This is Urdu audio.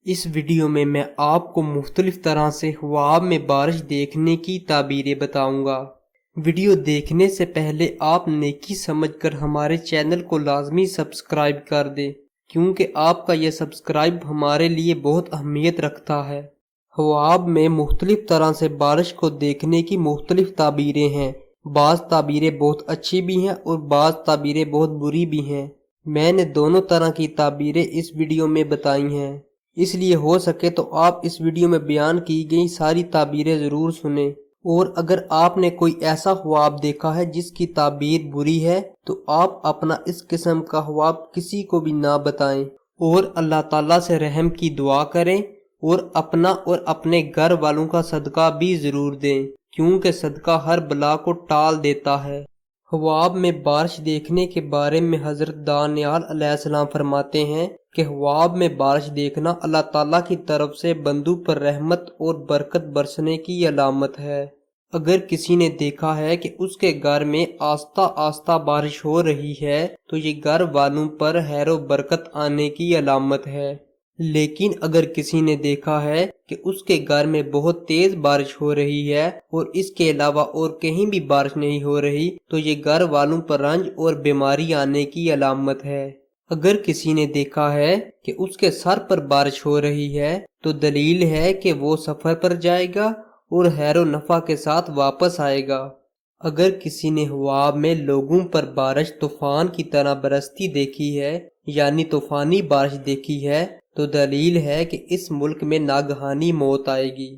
اس ویڈیو میں آپ کو مختلف طرح سے خواب میں بارش دیکھنے کی تعبیریں بتاؤں گا۔ ویڈیو دیکھنے سے پہلے آپ نیکی سمجھ کر ہمارے چینل کو لازمی سبسکرائب کر دیں، کیونکہ آپ کا یہ سبسکرائب ہمارے لیے بہت اہمیت رکھتا ہے۔ خواب میں مختلف طرح سے بارش کو دیکھنے کی مختلف تعبیریں ہیں۔ بعض تعبیریں بہت اچھی بھی ہیں اور بعض تعبیریں بہت بری بھی ہیں۔ میں نے دونوں طرح کی تعبیریں اس ویڈیو میں بتائی ہیں، اس لیے ہو سکے تو آپ اس ویڈیو میں بیان کی گئی ساری تعبیریں ضرور سنیں، اور اگر آپ نے کوئی ایسا خواب دیکھا ہے جس کی تعبیر بری ہے تو آپ اپنا اس قسم کا خواب کسی کو بھی نہ بتائیں، اور اللہ تعالیٰ سے رحم کی دعا کریں، اور اپنا اور اپنے گھر والوں کا صدقہ بھی ضرور دیں، کیونکہ صدقہ ہر بلا کو ٹال دیتا ہے۔ خواب میں بارش دیکھنے کے بارے میں حضرت دانیال علیہ السلام فرماتے ہیں کہ خواب میں بارش دیکھنا اللہ تعالیٰ کی طرف سے بندوں پر رحمت اور برکت برسنے کی علامت ہے۔ اگر کسی نے دیکھا ہے کہ اس کے گھر میں آہستہ آہستہ بارش ہو رہی ہے تو یہ گھر والوں پر خیر و برکت آنے کی علامت ہے، لیکن اگر کسی نے دیکھا ہے کہ اس کے گھر میں بہت تیز بارش ہو رہی ہے اور اس کے علاوہ اور کہیں بھی بارش نہیں ہو رہی تو یہ گھر والوں پر رنج اور بیماری آنے کی علامت ہے۔ اگر کسی نے دیکھا ہے کہ اس کے سر پر بارش ہو رہی ہے تو دلیل ہے کہ وہ سفر پر جائے گا اور خیر و نفع کے ساتھ واپس آئے گا۔ اگر کسی نے خواب میں لوگوں پر بارش طوفان کی طرح برستی دیکھی ہے، یعنی طوفانی بارش دیکھی ہے، تو دلیل ہے کہ اس ملک میں ناگہانی موت آئے گی۔